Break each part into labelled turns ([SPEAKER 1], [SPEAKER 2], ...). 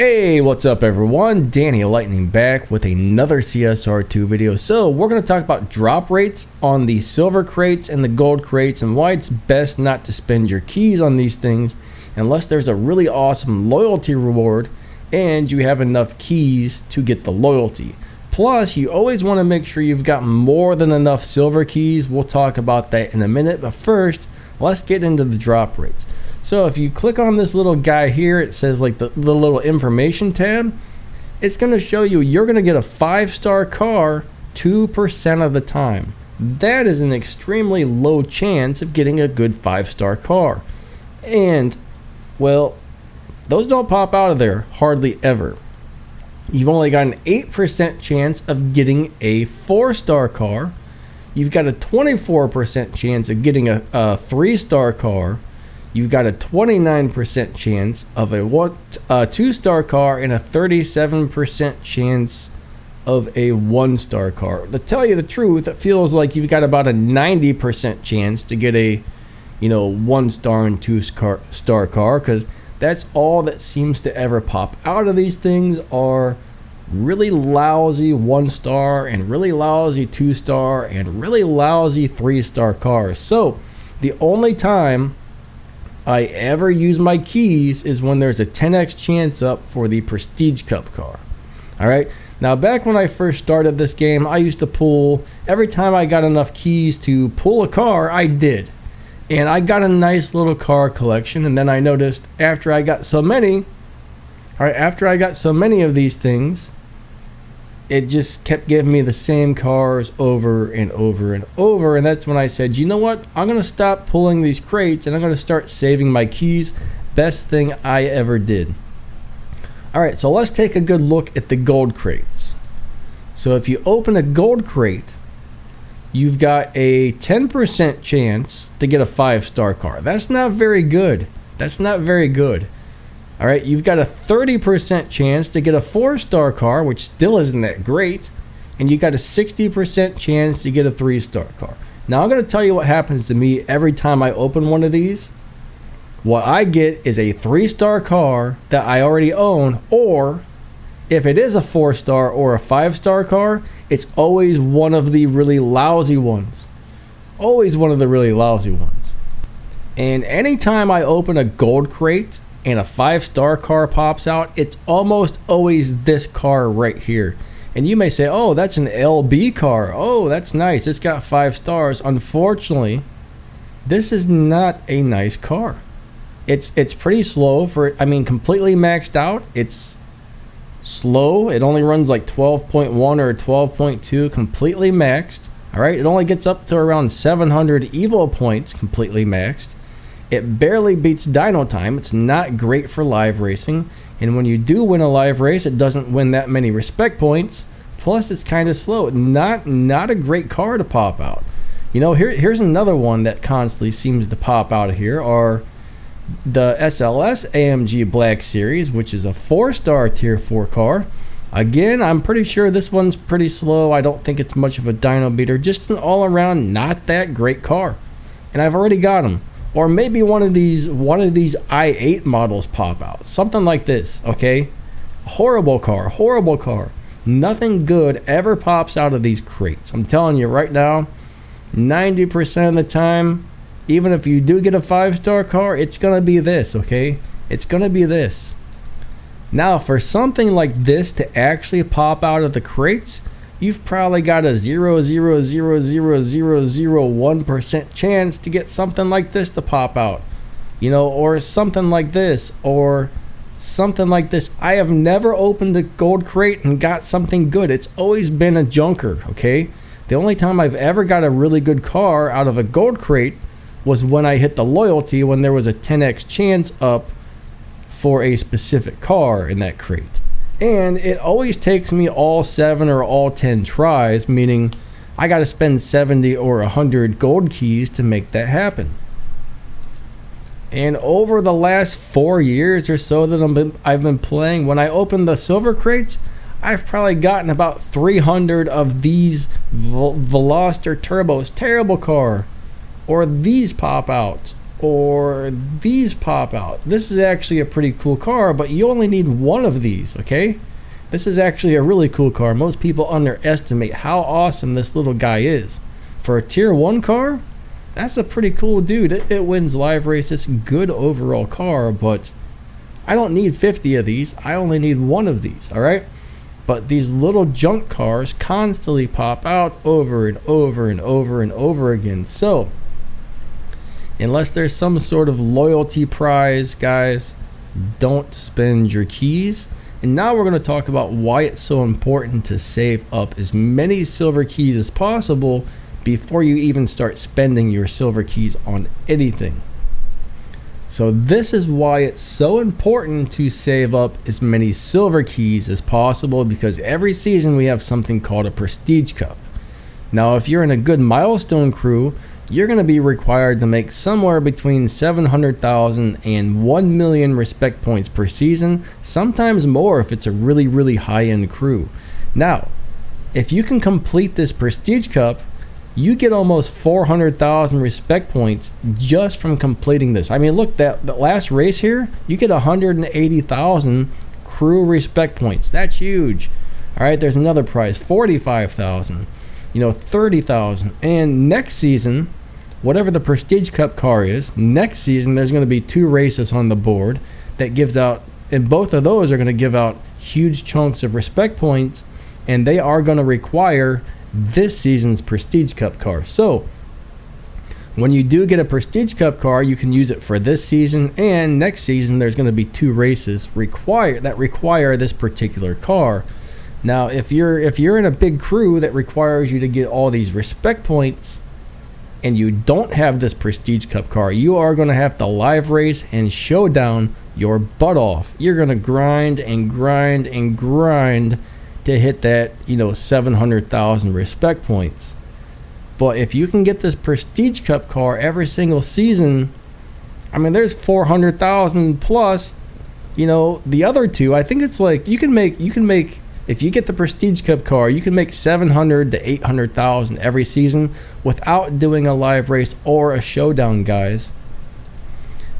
[SPEAKER 1] Hey, what's up everyone? Danny Lightning back with another CSR2 video. So we're going to talk about drop rates on the silver crates and the gold crates and why it's best not to spend your keys on these things unless there's a really awesome loyalty reward and you have enough keys to get the loyalty. Plus, you always want to make sure you've got more than enough silver keys. We'll talk about that in a minute, but first, let's get into the drop rates. So if you click on this little guy here, it says like the little information tab. It's going to show you you're going to get a 5-star car 2% of the time. That is an extremely low chance of getting a good 5-star car. And, well, those don't pop out of there hardly ever. You've only got an 8% chance of getting a 4-star car. You've got a 24% chance of getting a 3-star car. You've got a 29% chance of a 2-star car and a 37% chance of a 1-star car. To tell you the truth, it feels like you've got about a 90% chance to get a 1-star and 2-star car, because that's all that seems to ever pop out of these things are really lousy 1-star and really lousy 2-star and really lousy 3-star cars. So the only time I ever use my keys is when there's a 10x chance up for the Prestige Cup car. Alright, now back when I first started this game, I used to pull, every time I got enough keys to pull a car, I did. And I got a nice little car collection, and then I noticed after I got so many of these things, it just kept giving me the same cars over and over and over. And that's when I said, you know what? I'm going to stop pulling these crates and I'm going to start saving my keys. Best thing I ever did. All right, so let's take a good look at the gold crates. So if you open a gold crate, you've got a 10% chance to get a 5-star car. That's not very good. That's not very good. All right, you've got a 30% chance to get a 4-star car, which still isn't that great. And you got a 60% chance to get a 3-star car. Now, I'm going to tell you what happens to me every time I open one of these. What I get is a 3-star car that I already own, or if it is a 4-star or a 5-star car, it's always one of the really lousy ones. Always one of the really lousy ones. And anytime I open a gold crate and a 5-star car pops out, it's almost always this car right here. And you may say, oh, that's an LB car. Oh, that's nice. It's got 5 stars. Unfortunately, this is not a nice car. It's pretty slow completely maxed out. It's slow. It only runs like 12.1 or 12.2 completely maxed. All right, it only gets up to around 700 Evo points completely maxed. It barely beats dyno time. It's not great for live racing. And when you do win a live race, it doesn't win that many respect points. Plus, it's kind of slow. Not a great car to pop out. Here's another one that constantly seems to pop out of here are the SLS AMG Black Series, which is a 4-star tier 4 car. Again, I'm pretty sure this one's pretty slow. I don't think it's much of a dyno beater. Just an all-around not that great car. And I've already got them. Or maybe one of these i8 models pop out. Something like this, okay? Horrible car. Nothing good ever pops out of these crates. I'm telling you right now, 90% of the time, even if you do get a 5-star car, it's going to be this, okay? It's going to be this. Now, for something like this to actually pop out of the crates, you've probably got a 0.0000001% chance to get something like this to pop out. Or something like this, or something like this. I have never opened a gold crate and got something good. It's always been a junker, okay? The only time I've ever got a really good car out of a gold crate was when I hit the loyalty, when there was a 10x chance up for a specific car in that crate. And it always takes me all 7 or all 10 tries, meaning I got to spend 70 or 100 gold keys to make that happen. And over the last 4 years or so that I've been playing, when I open the silver crates, I've probably gotten about 300 of these Veloster Turbos, terrible car. Or these pop out. or these pop out. This is actually a pretty cool car, but you only need one of these, okay? This is actually a really cool car. Most people underestimate how awesome this little guy is. For a tier 1 car, that's a pretty cool dude. It wins live races, good overall car, but I don't need 50 of these. I only need one of these, all right? But these little junk cars constantly pop out over and over and over and over again. So, unless there's some sort of loyalty prize, guys, don't spend your keys. And now we're going to talk about why it's so important to save up as many silver keys as possible before you even start spending your silver keys on anything. So this is why it's so important to save up as many silver keys as possible, because every season we have something called a Prestige Cup. Now, if you're in a good milestone crew, you're going to be required to make somewhere between 700,000 and 1 million respect points per season, sometimes more if it's a really, really high-end crew. Now, if you can complete this Prestige Cup, you get almost 400,000 respect points just from completing this. I mean, look, that last race here, you get 180,000 crew respect points. That's huge. All right, there's another prize, 45,000, 30,000. And next season, whatever the Prestige Cup car is, next season there's going to be 2 races on the board that gives out, and both of those are going to give out huge chunks of respect points, and they are going to require this season's Prestige Cup car. So when you do get a Prestige Cup car, you can use it for this season, and next season there's going to be 2 races that require this particular car. Now, if you're in a big crew that requires you to get all these respect points and you don't have this Prestige Cup car, you are going to have to live race and showdown your butt off. You're going to grind and grind and grind to hit that 700,000 respect points. But if you can get this Prestige Cup car every single season, I mean, there's 400,000 plus the other two. I think it's like you can make if you get the Prestige Cup car, you can make 700 to 800,000 every season without doing a live race or a showdown, guys.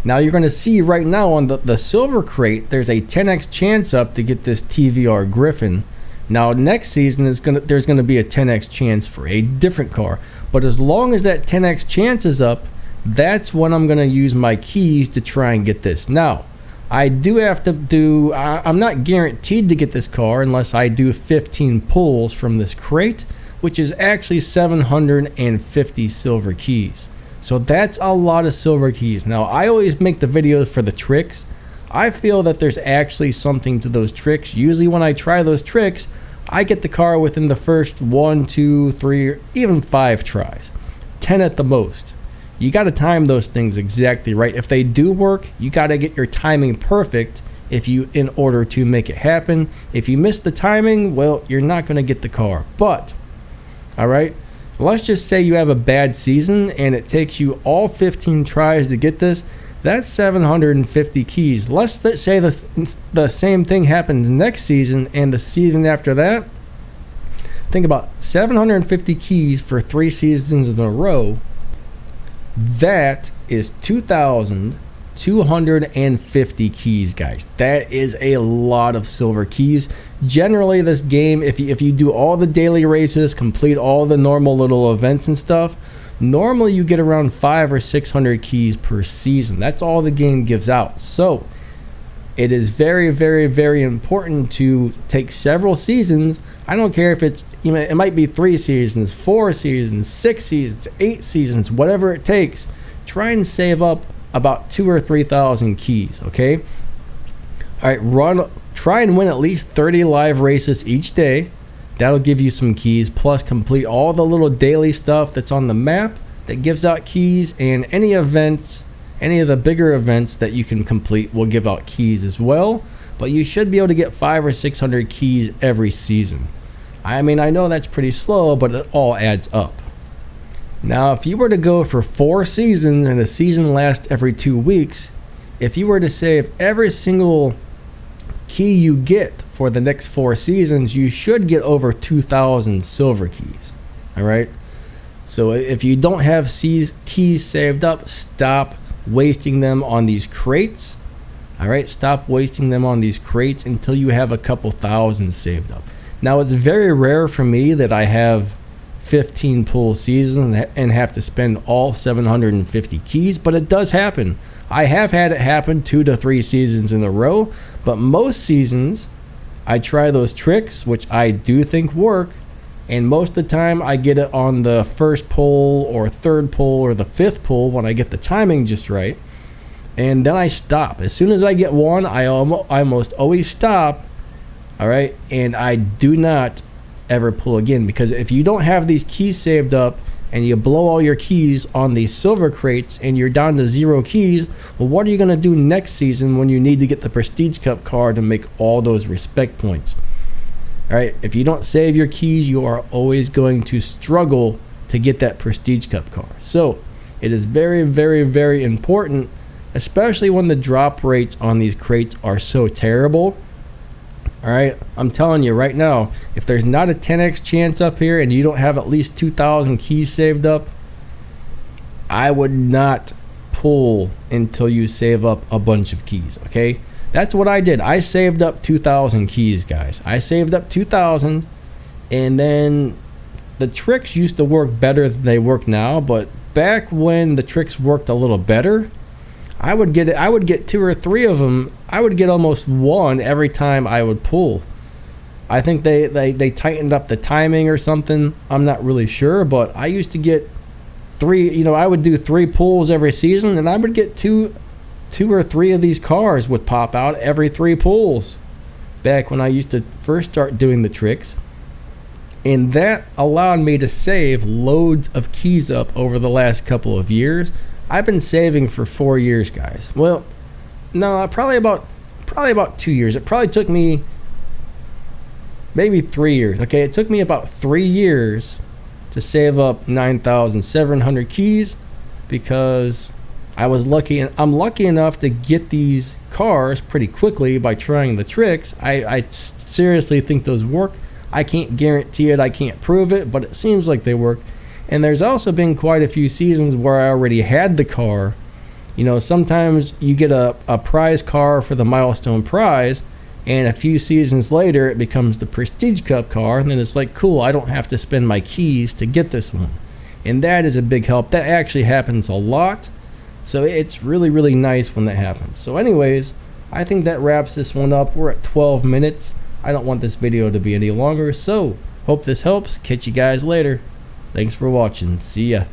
[SPEAKER 1] Now you're going to see right now on the silver crate, there's a 10x chance up to get this TVR Griffin. Now next season there's going to be a 10x chance for a different car. But as long as that 10x chance is up, that's when I'm going to use my keys to try and get this. Now, I do have to I'm not guaranteed to get this car unless I do 15 pulls from this crate, which is actually 750 silver keys. So that's a lot of silver keys. Now, I always make the videos for the tricks. I feel that there's actually something to those tricks. Usually when I try those tricks, I get the car within the first 1, 2, 3, even 5 tries. 10 at the most. You got to time those things exactly right. If they do work, you got to get your timing perfect in order to make it happen. If you miss the timing, well, you're not going to get the car. But, all right, let's just say you have a bad season and it takes you all 15 tries to get this. That's 750 keys. Let's say the same thing happens next season and the season after that. Think about 750 keys for 3 seasons in a row. That is 2,250 keys, guys. That is a lot of silver keys. Generally, this game, if you do all the daily races, complete all the normal little events and stuff, normally you get around 500 or 600 keys per season. That's all the game gives out. So it is very, very, very important to take several seasons. I don't care if it might be 3 seasons, 4 seasons, 6 seasons, 8 seasons, whatever it takes. Try and save up about 2,000 or 3,000 keys, okay? All right, try and win at least 30 live races each day. That'll give you some keys, plus complete all the little daily stuff that's on the map that gives out keys, and any events, any of the bigger events that you can complete will give out keys as well. But you should be able to get 500 or 600 keys every season. I mean, I know that's pretty slow, but it all adds up. Now, if you were to go for 4 seasons and a season lasts every 2 weeks, if you were to save every single key you get for the next 4 seasons, you should get over 2,000 silver keys. All right. So if you don't have keys saved up, stop wasting them on these crates. All right, stop wasting them on these crates until you have a couple thousand saved up. Now, it's very rare for me that I have 15 pull seasons and have to spend all 750 keys, but it does happen. I have had it happen 2 to 3 seasons in a row, but most seasons I try those tricks, which I do think work, and most of the time I get it on the first pull or third pull or the fifth pull when I get the timing just right, and then I stop. As soon as I get one, I almost always stop, all right, and I do not ever pull again, because if you don't have these keys saved up and you blow all your keys on these silver crates and you're down to 0 keys, well, what are you going to do next season when you need to get the Prestige Cup car to make all those respect points? All right, if you don't save your keys, you are always going to struggle to get that Prestige Cup car. So it is very, very, very important, especially when the drop rates on these crates are so terrible. All right, I'm telling you right now, if there's not a 10x chance up here and you don't have at least 2,000 keys saved up, I would not pull until you save up a bunch of keys, okay? That's what I did. I saved up 2,000 keys, guys. I saved up 2,000, and then the tricks used to work better than they work now, but back when the tricks worked a little better, I would get 2 or 3 of them. I would get almost 1 every time I would pull. I think they tightened up the timing or something. I'm not really sure, but I used to get 3, you know, I would do 3 pulls every season, and I would get 2 or 3 of these cars would pop out every 3 pulls back when I used to first start doing the tricks. And that allowed me to save loads of keys up over the last couple of years. I've been saving for 4 years, guys. Well, no, probably about 2 years. It probably took me maybe 3 years. Okay, it took me about 3 years to save up 9,700 keys, because I was lucky, and I'm lucky enough to get these cars pretty quickly by trying the tricks. I seriously think those work. I can't guarantee it, I can't prove it, but it seems like they work. And there's also been quite a few seasons where I already had the car. You know, sometimes you get a prize car for the milestone prize, and a few seasons later it becomes the Prestige Cup car, and then it's like, cool, I don't have to spend my keys to get this one. And that is a big help. That actually happens a lot. So it's really, really nice when that happens. So anyways, I think that wraps this one up. We're at 12 minutes. I don't want this video to be any longer, so hope this helps. Catch you guys later. Thanks for watching. See ya.